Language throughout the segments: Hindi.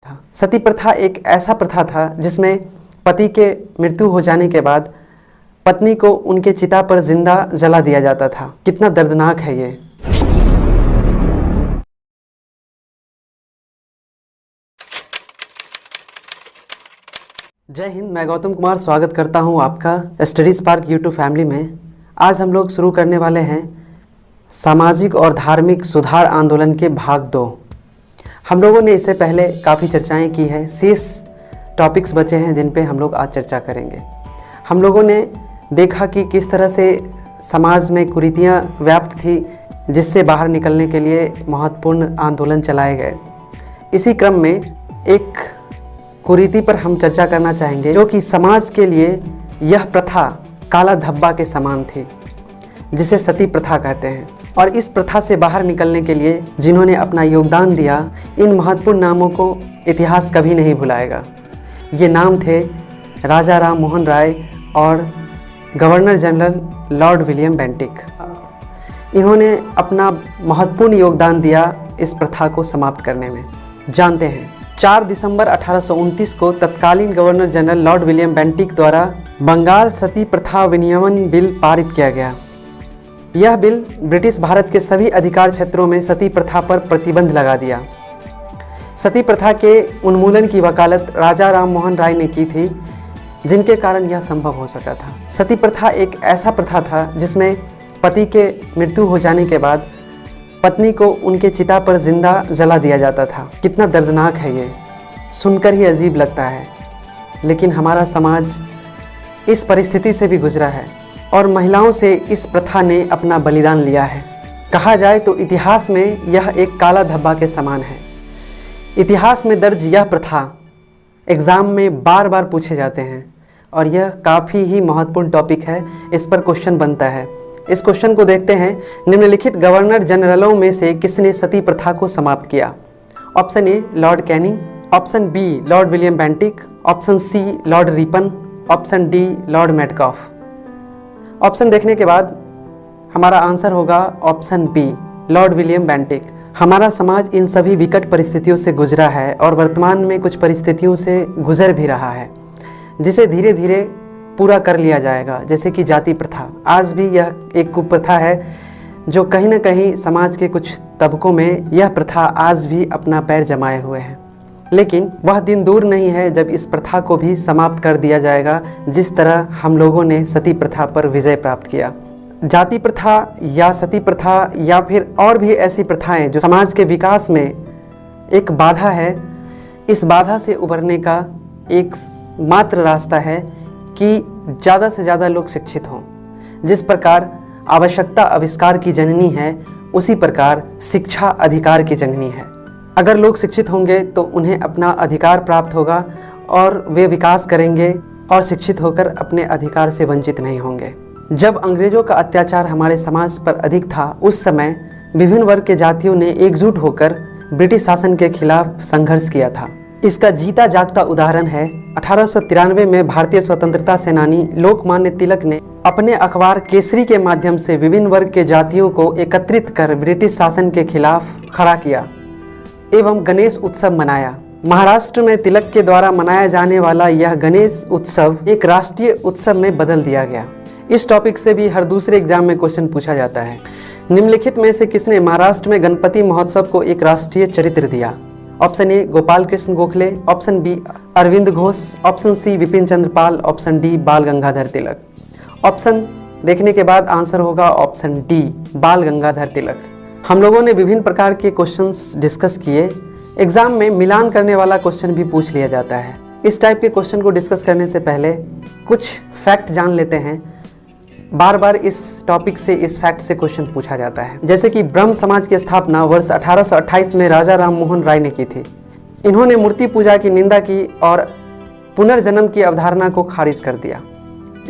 था। सती प्रथा एक ऐसा प्रथा था जिसमें पति के मृत्यु हो जाने के बाद पत्नी को उनके चिता पर जिंदा जला दिया जाता था। कितना दर्दनाक है ये। जय हिंद, मैं गौतम कुमार स्वागत करता हूं आपका स्टडी स्पार्क यूट्यूब फैमिली में। आज हम लोग शुरू करने वाले हैं सामाजिक और धार्मिक सुधार आंदोलन के भाग 2। हम लोगों ने इससे पहले काफ़ी चर्चाएं की है, शेष टॉपिक्स बचे हैं जिन पे हम लोग आज चर्चा करेंगे। हम लोगों ने देखा कि किस तरह से समाज में कुरीतियाँ व्याप्त थी, जिससे बाहर निकलने के लिए महत्वपूर्ण आंदोलन चलाए गए। इसी क्रम में एक कुरीति पर हम चर्चा करना चाहेंगे, जो कि समाज के लिए यह प्रथा काला धब्बा के समान थी, जिसे सती प्रथा कहते हैं। और इस प्रथा से बाहर निकलने के लिए जिन्होंने अपना योगदान दिया, इन महत्वपूर्ण नामों को इतिहास कभी नहीं भुलाएगा। ये नाम थे राजा राम मोहन राय और governor general Lord William Bentinck. इन्होंने अपना महत्वपूर्ण योगदान दिया इस प्रथा को समाप्त करने में। जानते हैं, 4 दिसंबर 1829 को तत्कालीन governor general Lord William Bentinck द्वारा बंगाल सती प्रथा विनियमन बिल पारित किया गया। यह बिल ब्रिटिश भारत के सभी अधिकार क्षेत्रों में सती प्रथा पर प्रतिबंध लगा दिया। सती प्रथा के उन्मूलन की वकालत राजा राम मोहन राय ने की थी, जिनके कारण यह संभव हो सका था। सती प्रथा एक ऐसा प्रथा था जिसमें पति के मृत्यु हो जाने के बाद पत्नी को उनके चिता पर जिंदा जला दिया जाता था। कितना दर्दनाक है ये, सुनकर ही अजीब लगता है। लेकिन हमारा समाज इस परिस्थिति से भी गुजरा है और महिलाओं से इस प्रथा ने अपना बलिदान लिया है। कहा जाए तो इतिहास में यह एक काला धब्बा के समान है। इतिहास में दर्ज यह प्रथा एग्ज़ाम में बार बार पूछे जाते हैं और यह काफ़ी ही महत्वपूर्ण टॉपिक है। इस पर क्वेश्चन बनता है। इस क्वेश्चन को देखते हैं। निम्नलिखित गवर्नर जनरलों में से किसने सती प्रथा को समाप्त किया? Option A Lord Canning, option B Lord William Bentinck, option C Lord Ripon, option D Lord Metcalfe. Option देखने के बाद हमारा आंसर होगा option B Lord William Bentinck. हमारा समाज इन सभी विकट परिस्थितियों से गुजरा है और वर्तमान में कुछ परिस्थितियों से गुजर भी रहा है, जिसे धीरे धीरे पूरा कर लिया जाएगा। जैसे कि जाति प्रथा, आज भी यह एक कुप्रथा है जो कहीं ना कहीं समाज के कुछ तबकों में यह प्रथा आज भी अपना पैर जमाए हुए है। लेकिन वह दिन दूर नहीं है जब इस प्रथा को भी समाप्त कर दिया जाएगा, जिस तरह हम लोगों ने सती प्रथा पर विजय प्राप्त किया। जाति प्रथा या सती प्रथा या फिर और भी ऐसी प्रथाएं जो समाज के विकास में एक बाधा है, इस बाधा से उबरने का एक मात्र रास्ता है कि ज़्यादा से ज़्यादा लोग शिक्षित हों। जिस प्रकार आवश्यकता आविष्कार की जननी है, उसी प्रकार शिक्षा अधिकार की जननी है। अगर लोग शिक्षित होंगे तो उन्हें अपना अधिकार प्राप्त होगा और वे विकास करेंगे और शिक्षित होकर अपने अधिकार से वंचित नहीं होंगे। जब अंग्रेजों का अत्याचार हमारे समाज पर अधिक था, उस समय विभिन्न वर्ग के जातियों ने एकजुट होकर ब्रिटिश शासन के खिलाफ संघर्ष किया था। इसका जीता जागता उदाहरण है 1893 में भारतीय स्वतंत्रता सेनानी लोकमान्य तिलक ने अपने अखबार केसरी के माध्यम से विभिन्न वर्ग के जातियों को एकत्रित कर ब्रिटिश शासन के खिलाफ खड़ा किया एवं गणेश उत्सव मनाया। महाराष्ट्र में तिलक के द्वारा मनाया जाने वाला यह गणेश उत्सव एक राष्ट्रीय उत्सव में बदल दिया गया। इस टॉपिक से भी हर दूसरे एग्जाम में क्वेश्चन पूछा जाता है। निम्नलिखित में से किसने महाराष्ट्र में गणपति महोत्सव को एक राष्ट्रीय चरित्र दिया? Option A Gopal Krishna Gokhale, option B Arvind Ghosh, option C Vipin Chandra Pal, option D Bal Gangadhar Tilak. Option देखने के बाद आंसर होगा ऑप्शन डी बाल गंगाधर तिलक। हम लोगों ने विभिन्न प्रकार के क्वेश्चंस डिस्कस किए। एग्जाम में मिलान करने वाला क्वेश्चन भी पूछ लिया जाता है। इस टाइप के क्वेश्चन को डिस्कस करने से पहले कुछ फैक्ट जान लेते हैं। बार बार इस टॉपिक से, इस फैक्ट से क्वेश्चन पूछा जाता है। जैसे कि ब्रह्म समाज की स्थापना वर्ष 1828 में राजा राम मोहन राय ने की थी। इन्होंने मूर्ति पूजा की निंदा की और पुनर्जन्म की अवधारणा को खारिज कर दिया।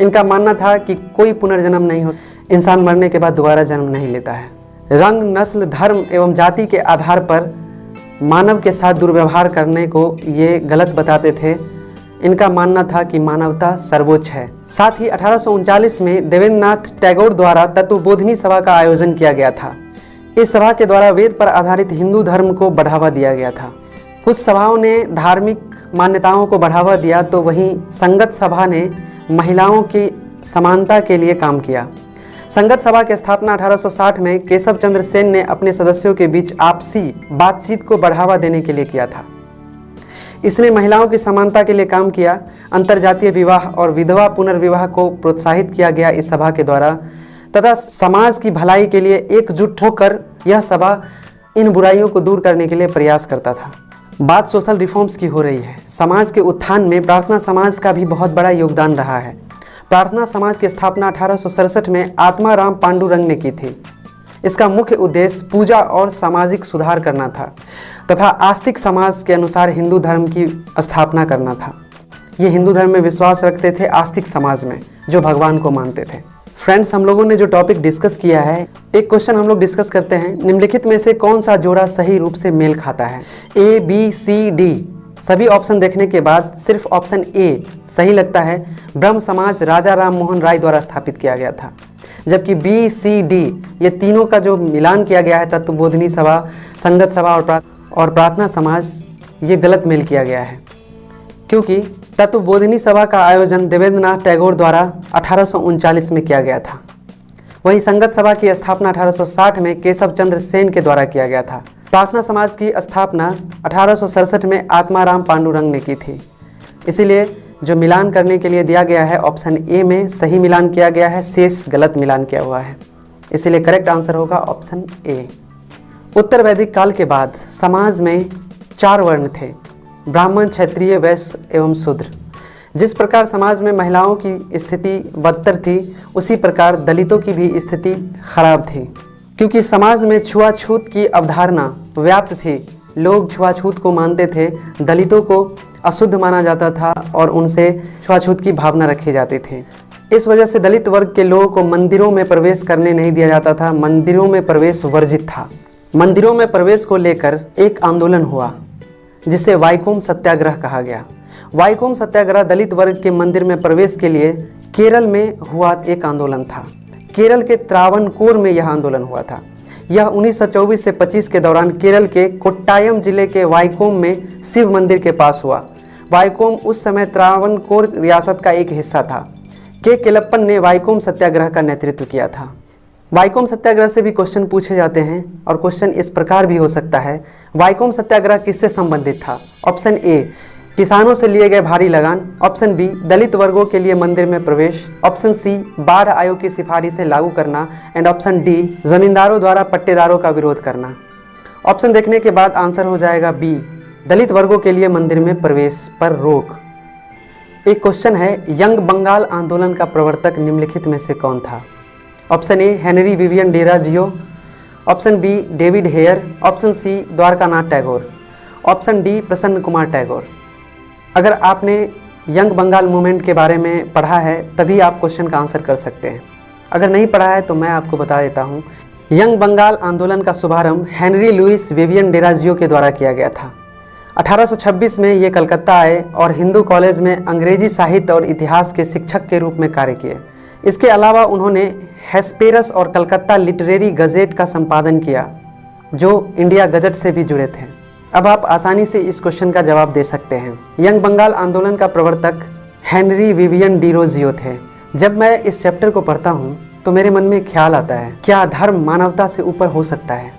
इनका मानना था कि कोई पुनर्जन्म नहीं हो, इंसान मरने के बाद दोबारा जन्म नहीं लेता है। रंग, नस्ल, धर्म एवं जाति के आधार पर मानव के साथ दुर्व्यवहार करने को ये गलत बताते थे। इनका मानना था कि मानवता सर्वोच्च है। साथ ही 1839 में देवेंद्रनाथ टैगोर द्वारा तत्वबोधिनी सभा का आयोजन किया गया था। इस सभा के द्वारा वेद पर आधारित हिंदू धर्म को बढ़ावा दिया गया था। कुछ सभाओं ने धार्मिक मान्यताओं को बढ़ावा दिया तो वहीं संगत सभा ने महिलाओं की समानता के लिए काम किया। संगत सभा की स्थापना 1860 में केशव चंद्र सेन ने अपने सदस्यों के बीच आपसी बातचीत को बढ़ावा देने के लिए किया था। इसने महिलाओं की समानता के लिए काम किया। अंतरजातीय विवाह और विधवा पुनर्विवाह को प्रोत्साहित किया गया इस सभा के द्वारा तथा समाज की भलाई के लिए एकजुट होकर यह सभा इन बुराइयों को दूर करने के लिए प्रयास करता था। बात सोशल रिफॉर्म्स की हो रही है। समाज के उत्थान में प्रार्थना समाज का भी बहुत बड़ा योगदान रहा है। प्रार्थना समाज की स्थापना 1867 में आत्माराम पांडुरंग ने की थी। इसका मुख्य उद्देश्य पूजा और सामाजिक सुधार करना था तथा आस्तिक समाज के अनुसार हिंदू धर्म की स्थापना करना था। ये हिंदू धर्म में विश्वास रखते थे, आस्तिक समाज में, जो भगवान को मानते थे। फ्रेंड्स, हम लोगों ने जो टॉपिक डिस्कस किया है, एक क्वेश्चन हम लोग डिस्कस करते हैं। निम्नलिखित में से कौन सा जोड़ा सही रूप से मेल खाता है? A, B, C, D। सभी ऑप्शन देखने के बाद सिर्फ ऑप्शन ए सही लगता है। ब्रह्म समाज राजा राम मोहन राय द्वारा स्थापित किया गया था, जबकि बी, सी, डी ये तीनों का जो मिलान किया गया है, तत्वबोधिनी सभा, संगत सभा और प्रार्थना समाज, ये गलत मेल किया गया है, क्योंकि तत्वबोधिनी सभा का आयोजन देवेंद्रनाथ टैगोर द्वारा 1839 में किया गया था। वहीं संगत सभा की स्थापना 1860 में केशव चंद्र सेन के द्वारा किया गया था। प्रार्थना समाज की स्थापना 1867 में आत्माराम पांडुरंग ने की थी। इसीलिए जो मिलान करने के लिए दिया गया है ऑप्शन ए में सही मिलान किया गया है, शेष गलत मिलान किया हुआ है। इसीलिए करेक्ट आंसर होगा ऑप्शन ए। उत्तर वैदिक काल के बाद समाज में 4 वर्ण थे, ब्राह्मण, क्षत्रिय, वैश्य एवं शूद्र। जिस प्रकार समाज में महिलाओं की स्थिति बदतर थी, उसी प्रकार दलितों की भी स्थिति खराब थी, क्योंकि समाज में छुआछूत की अवधारणा व्याप्त थी। लोग छुआछूत को मानते थे, दलितों को अशुद्ध माना जाता था और उनसे छुआछूत की भावना रखी जाती थी। इस वजह से दलित वर्ग के लोगों को मंदिरों में प्रवेश करने नहीं दिया जाता था। मंदिरों में प्रवेश वर्जित था। मंदिरों में प्रवेश को लेकर एक आंदोलन हुआ जिसे वाइकोम सत्याग्रह कहा गया। वाइकोम सत्याग्रह दलित वर्ग के मंदिर में प्रवेश के लिए केरल में हुआ एक आंदोलन था। केरल के त्रावणकोर में यह आंदोलन हुआ था। यह 1924 से 25 के दौरान केरल के कोट्टायम जिले के वाइकोम में शिव मंदिर के पास हुआ। वाइकोम उस समय त्रावणकोर रियासत का एक हिस्सा था। के केलप्पन ने वाइकोम सत्याग्रह का नेतृत्व किया था। वाइकोम सत्याग्रह से भी क्वेश्चन पूछे जाते हैं और क्वेश्चन इस प्रकार भी हो सकता है, वाइकोम सत्याग्रह किससे संबंधित था? ऑप्शन ए, किसानों से लिए गए भारी लगान। ऑप्शन बी, दलित वर्गों के लिए मंदिर में प्रवेश। ऑप्शन सी, बाढ़ आयोग की सिफारिशें लागू करना। एंड ऑप्शन डी, जमींदारों द्वारा पट्टेदारों का विरोध करना। ऑप्शन देखने के बाद आंसर हो जाएगा बी, दलित वर्गों के लिए मंदिर में प्रवेश पर रोक। एक क्वेश्चन है, यंग बंगाल आंदोलन का प्रवर्तक निम्नलिखित में से कौन था? Option A, Henry Vivian Derozio. Option B, David Hare. Option C, Dwarkanath Tagore. Option D, Prasanna Kumar Tagore. अगर आपने यंग बंगाल मूवमेंट के बारे में पढ़ा है तभी आप क्वेश्चन का आंसर कर सकते हैं। अगर नहीं पढ़ा है तो मैं आपको बता देता हूँ। यंग बंगाल आंदोलन का शुभारंभ हेनरी लुइस विवियन डेराजियो के द्वारा किया गया था। 1826 में ये कलकत्ता आए और हिंदू कॉलेज में अंग्रेजी साहित्य और इतिहास के शिक्षक के रूप में कार्य किए। इसके अलावा उन्होंने हेस्पेरस और कलकत्ता लिटरेरी गजेट का संपादन किया, जो इंडिया गजट से भी जुड़े थे। अब आप आसानी से इस क्वेश्चन का जवाब दे सकते हैं। यंग बंगाल आंदोलन का प्रवर्तक हेनरी विवियन डेराजियो थे। जब मैं इस चैप्टर को पढ़ता हूँ तो मेरे मन में ख्याल आता है, क्या धर्म मानवता से ऊपर हो सकता है?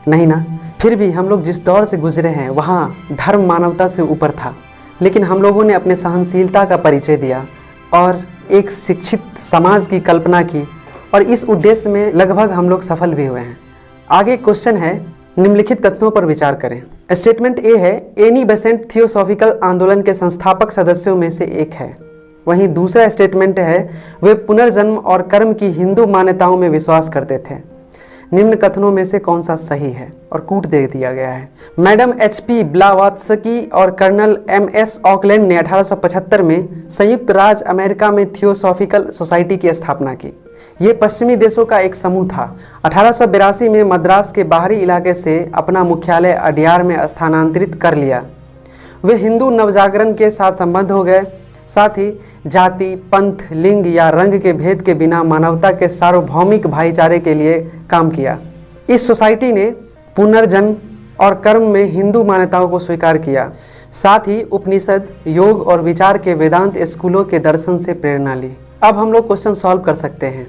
नहीं ना। फिर भी हम लोग जिस दौर से गुजरे हैं वहाँ धर्म मानवता से ऊपर था, लेकिन हम लोगों ने अपने सहनशीलता का परिचय दिया और एक शिक्षित समाज की कल्पना की और इस उद्देश्य में लगभग हम लोग सफल भी हुए हैं। आगे क्वेश्चन है, निम्नलिखित तथ्यों पर विचार करें। स्टेटमेंट ए है, एनी बेसेंट थियोसॉफिकल आंदोलन के संस्थापक सदस्यों में से एक है। वहीं दूसरा स्टेटमेंट है, वे पुनर्जन्म और कर्म की हिंदू मान्यताओं में विश्वास करते थे। निम्न कथनों में से कौन सा सही है? और कूट दे दिया गया है। मैडम HP ब्लावात्स्की और कर्नल MS ऑकलैंड ने 1875 में संयुक्त राज्य अमेरिका में थियोसॉफिकल सोसाइटी की स्थापना की। ये पश्चिमी देशों का एक समूह था। 1882 में मद्रास के बाहरी इलाके से अपना मुख्यालय अडयार में स्थानांतरित कर लिया। वे हिंदू नवजागरण के साथ संबद्ध हो गए। साथ ही जाति, पंथ, लिंग या रंग के भेद के बिना मानवता के सार्वभौमिक भाईचारे के लिए काम किया। इस सोसाइटी ने पुनर्जन्म, और कर्म में हिंदू मान्यताओं को स्वीकार किया। साथ ही उपनिषद, योग और विचार के वेदांत स्कूलों के दर्शन से प्रेरणा ली। अब हम लोग क्वेश्चन सॉल्व कर सकते हैं।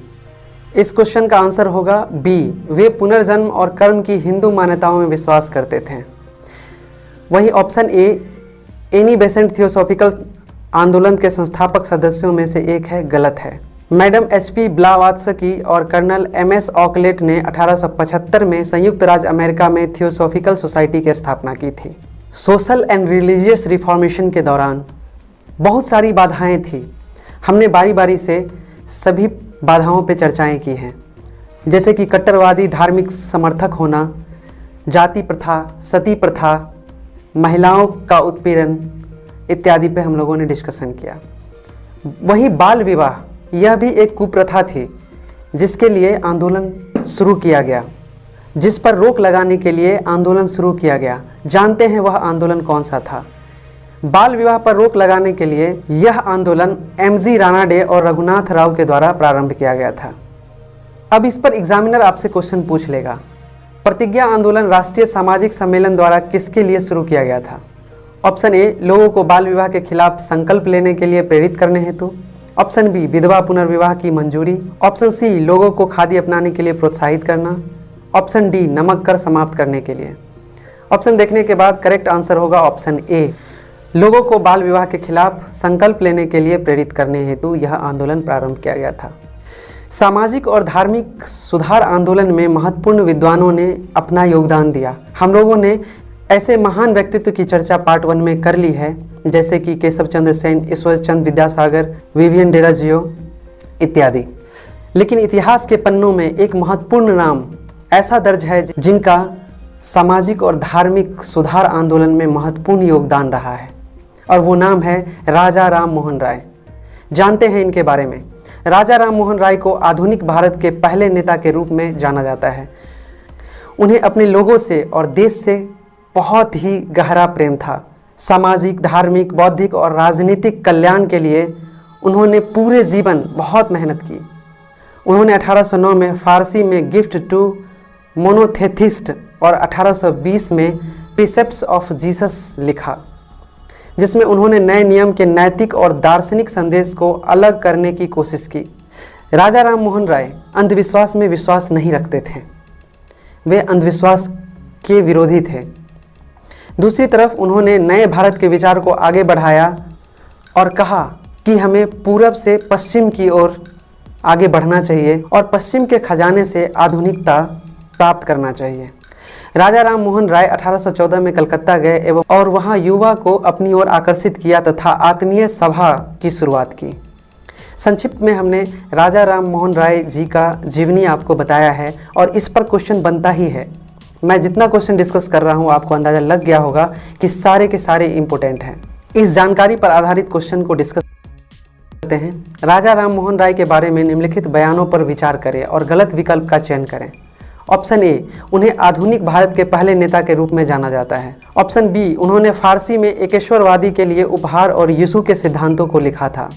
इस क्वेश्चन का आंसर होगा बी, वे पुनर्जन्म और कर्म की हिंदू मान्यताओं में विश्वास करते थे। वही option A, Annie Besant theosophical आंदोलन के संस्थापक सदस्यों में से एक है, गलत है। Madam HP. ब्लावात्स्की और कर्नल एम.एस. ऑकलेट ने 1875 में संयुक्त राज्य अमेरिका में थियोसॉफिकल सोसाइटी की स्थापना की थी। सोशल एंड रिलीजियस रिफॉर्मेशन के दौरान बहुत सारी बाधाएं थी। हमने बारी बारी से सभी बाधाओं पर चर्चाएं की हैं, जैसे कि कट्टरवादी धार्मिक समर्थक होना, जाति प्रथा, सती प्रथा, महिलाओं का उत्पीड़न इत्यादि पे हम लोगों ने डिस्कशन किया। वहीं बाल विवाह, यह भी एक कुप्रथा थी जिसके लिए आंदोलन शुरू किया गया, जिस पर रोक लगाने के लिए आंदोलन शुरू किया गया। जानते हैं वह आंदोलन कौन सा था? बाल विवाह पर रोक लगाने के लिए यह आंदोलन एम.जी. रानाडे और रघुनाथ राव के द्वारा प्रारंभ किया गया था। अब इस पर एग्जामिनर आपसे क्वेश्चन पूछ लेगा, प्रतिज्ञा आंदोलन राष्ट्रीय सामाजिक सम्मेलन द्वारा किसके लिए शुरू किया गया था? ऑप्शन ए, लोगों को बाल विवाह के खिलाफ संकल्प लेने के लिए प्रेरित करने हेतु। ऑप्शन बी, विधवा पुनर्विवाह की मंजूरी। ऑप्शन सी, लोगों को खादी अपनाने के लिए प्रोत्साहित करना। ऑप्शन डी, नमक कर समाप्त करने के लिए। ऑप्शन देखने के बाद करेक्ट आंसर होगा ऑप्शन ए, लोगों को बाल विवाह के खिलाफ संकल्प लेने के लिए प्रेरित करने हेतु यह आंदोलन प्रारंभ किया गया था। सामाजिक और धार्मिक सुधार आंदोलन में महत्वपूर्ण विद्वानों ने अपना योगदान दिया। हम लोगों ने ऐसे महान व्यक्तित्व की चर्चा पार्ट 1 में कर ली है, जैसे कि केशव चंद्र सेन, ईश्वर चंद्र विद्यासागर, विवियन डेराजियो इत्यादि। लेकिन इतिहास के पन्नों में एक महत्वपूर्ण नाम ऐसा दर्ज है जिनका सामाजिक और धार्मिक सुधार आंदोलन में महत्वपूर्ण योगदान रहा है, और वो नाम है राजा राम मोहन राय। जानते हैं इनके बारे में। राजा राम मोहन राय को आधुनिक भारत के पहले नेता के रूप में जाना जाता है। उन्हें अपने लोगों से और देश से बहुत ही गहरा प्रेम था। सामाजिक, धार्मिक, बौद्धिक और राजनीतिक कल्याण के लिए उन्होंने पूरे जीवन बहुत मेहनत की। उन्होंने 1809 में फारसी में गिफ्ट टू मोनोथेथिस्ट और 1820 में प्रीसेप्ट्स ऑफ जीसस लिखा, जिसमें उन्होंने नए नियम के नैतिक और दार्शनिक संदेश को अलग करने की कोशिश की। राजा राम मोहन राय अंधविश्वास में विश्वास नहीं रखते थे, वे अंधविश्वास के विरोधी थे। दूसरी तरफ उन्होंने नए भारत के विचार को आगे बढ़ाया और कहा कि हमें पूरब से पश्चिम की ओर आगे बढ़ना चाहिए और पश्चिम के खजाने से आधुनिकता प्राप्त करना चाहिए। राजा राम मोहन राय 1814 में कलकत्ता गए और वहां युवा को अपनी ओर आकर्षित किया तथा आत्मीय सभा की शुरुआत की। संक्षिप्त में हमने राजा राम मोहन राय जी का जीवनी आपको बताया है और इस पर क्वेश्चन बनता ही है। मैं जितना क्वेश्चन डिस्कस कर रहा हूं आपको अंदाज़ा लग गया होगा कि सारे के सारे इम्पोर्टेंट हैं। इस जानकारी पर आधारित क्वेश्चन को डिस्कस करते हैं। राजा राम मोहन राय के बारे में निम्नलिखित बयानों पर विचार करें और गलत विकल्प का चयन करें। ऑप्शन ए, उन्हें आधुनिक भारत के पहले नेता के रूप में जाना जाता है। ऑप्शन बी, उन्होंने फारसी में एकेश्वरवादी के लिए उपहार और यीशु के सिद्धांतों को लिखा था।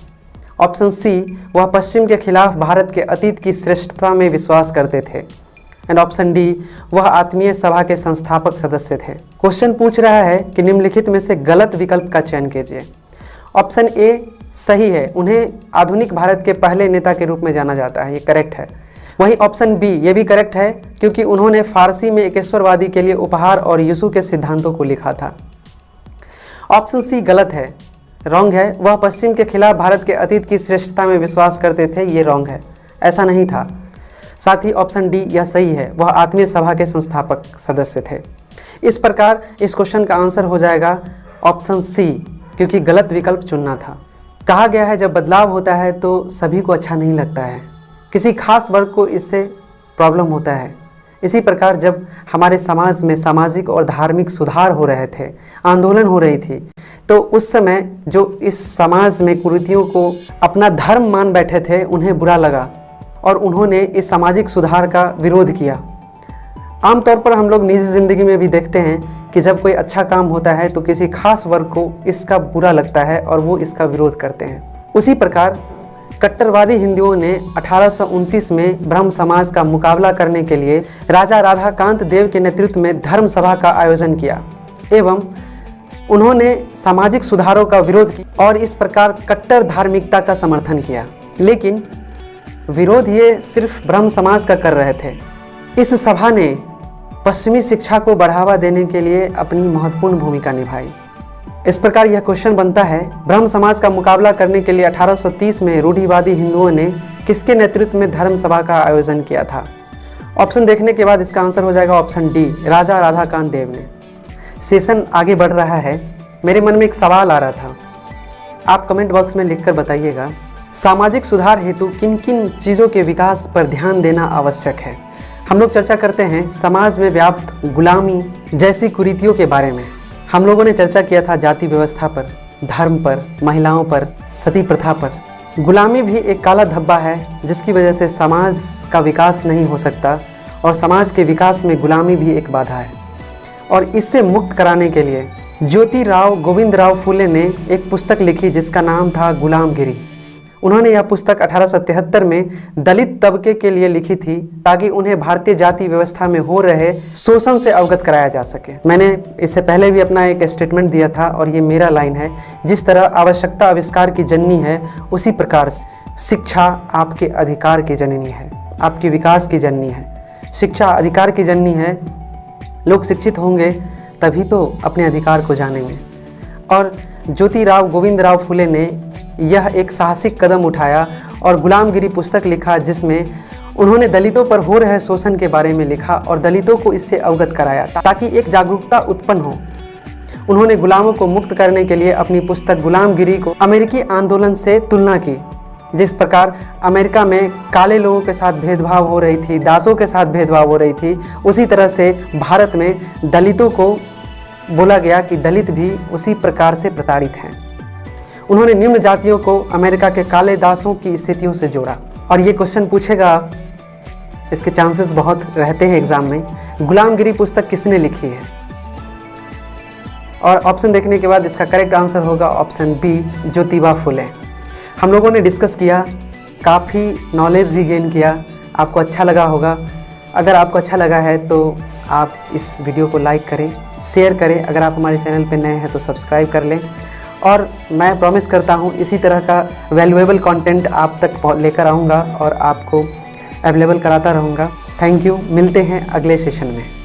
ऑप्शन सी, वह पश्चिम के खिलाफ भारत के अतीत की श्रेष्ठता में विश्वास करते थे। एंड ऑप्शन डी, वह आत्मीय सभा के संस्थापक सदस्य थे। क्वेश्चन पूछ रहा है कि निम्नलिखित में से गलत विकल्प का चयन कीजिए। ऑप्शन ए सही है, उन्हें आधुनिक भारत के पहले नेता के रूप में जाना जाता है, ये करेक्ट है। वहीं ऑप्शन बी ये भी करेक्ट है, क्योंकि उन्होंने फारसी में एकेश्वरवादी के लिए उपहार और यीशु के सिद्धांतों को लिखा था। ऑप्शन सी गलत है, रॉन्ग है। वह पश्चिम के खिलाफ भारत के अतीत की श्रेष्ठता में विश्वास करते थे, ये रॉन्ग है, ऐसा नहीं था। साथ ही ऑप्शन डी यह सही है, वह आत्मीय सभा के संस्थापक सदस्य थे। इस प्रकार इस क्वेश्चन का आंसर हो जाएगा ऑप्शन सी, क्योंकि गलत विकल्प चुनना था। कहा गया है जब बदलाव होता है तो सभी को अच्छा नहीं लगता है, किसी खास वर्ग को इससे प्रॉब्लम होता है। इसी प्रकार जब हमारे समाज में सामाजिक और धार्मिक सुधार हो रहे थे, आंदोलन हो रही थी, तो उस समय जो इस समाज में कुरीतियों को अपना धर्म मान बैठे थे उन्हें बुरा लगा और उन्होंने इस सामाजिक सुधार का विरोध किया। आमतौर पर हम लोग निजी ज़िंदगी में भी देखते हैं कि जब कोई अच्छा काम होता है तो किसी खास वर्ग को इसका बुरा लगता है और वो इसका विरोध करते हैं। उसी प्रकार कट्टरवादी हिंदुओं ने 1829 में ब्रह्म समाज का मुकाबला करने के लिए राजा राधाकांत देव के नेतृत्व में धर्म सभा का आयोजन किया एवं उन्होंने सामाजिक सुधारों का विरोध किया और इस प्रकार कट्टर धार्मिकता का समर्थन किया। लेकिन विरोध ये सिर्फ ब्रह्म समाज का कर रहे थे। इस सभा ने पश्चिमी शिक्षा को बढ़ावा देने के लिए अपनी महत्वपूर्ण भूमिका निभाई। इस प्रकार यह क्वेश्चन बनता है, ब्रह्म समाज का मुकाबला करने के लिए 1830 में रूढ़िवादी हिंदुओं ने किसके नेतृत्व में धर्म सभा का आयोजन किया था? ऑप्शन देखने के बाद इसका आंसर हो जाएगा ऑप्शन डी, राजा राधाकांत देव ने। सेशन आगे बढ़ रहा है, मेरे मन में एक सवाल आ रहा था, आप कमेंट बॉक्स में लिखकर बताइएगा, सामाजिक सुधार हेतु किन किन चीज़ों के विकास पर ध्यान देना आवश्यक है? हम लोग चर्चा करते हैं समाज में व्याप्त गुलामी जैसी कुरीतियों के बारे में। हम लोगों ने चर्चा किया था जाति व्यवस्था पर, धर्म पर, महिलाओं पर, सती प्रथा पर। गुलामी भी एक काला धब्बा है जिसकी वजह से समाज का विकास नहीं हो सकता और समाज के विकास में गुलामी भी एक बाधा है। और इससे मुक्त कराने के लिए ज्योतिराव गोविंदराव फुले ने एक पुस्तक लिखी जिसका नाम था गुलामगिरी। उन्होंने यह पुस्तक 1873 में दलित तबके के लिए लिखी थी ताकि उन्हें भारतीय जाति व्यवस्था में हो रहे शोषण से अवगत कराया जा सके। मैंने इससे पहले भी अपना एक स्टेटमेंट दिया था और ये मेरा लाइन है, जिस तरह आवश्यकता आविष्कार की जननी है उसी प्रकार शिक्षा आपके अधिकार की जननी है, आपके विकास की जननी है। शिक्षा अधिकार की जननी है, लोग शिक्षित होंगे तभी तो अपने अधिकार को जानेंगे। और ज्योतिराव गोविंदराव फुले ने यह एक साहसिक कदम उठाया और गुलामगिरी पुस्तक लिखा जिसमें उन्होंने दलितों पर हो रहे शोषण के बारे में लिखा और दलितों को इससे अवगत कराया ताकि एक जागरूकता उत्पन्न हो। उन्होंने गुलामों को मुक्त करने के लिए अपनी पुस्तक गुलामगिरी को अमेरिकी आंदोलन से तुलना की। जिस प्रकार अमेरिका में काले लोगों के साथ भेदभाव हो रही थी, दासों के साथ भेदभाव हो रही थी, उसी तरह से भारत में दलितों को बोला गया कि दलित भी उसी प्रकार से प्रताड़ित हैं। उन्होंने निम्न जातियों को अमेरिका के काले दासों की स्थितियों से जोड़ा। और ये क्वेश्चन पूछेगा, इसके चांसेस बहुत रहते हैं एग्जाम में, गुलामगिरी पुस्तक किसने लिखी है? और ऑप्शन देखने के बाद इसका करेक्ट आंसर होगा ऑप्शन बी, ज्योतिबा फुले। हम लोगों ने डिस्कस किया, काफ़ी नॉलेज भी गेन किया, आपको अच्छा लगा होगा। अगर आपको अच्छा लगा है तो आप इस वीडियो को लाइक करें, शेयर करें। अगर आप हमारे चैनल पर नए हैं तो सब्सक्राइब कर लें। और मैं प्रॉमिस करता हूँ इसी तरह का वैल्यूएबल कंटेंट आप तक लेकर आऊँगा और आपको अवेलेबल कराता रहूँगा। थैंक यू, मिलते हैं अगले सेशन में।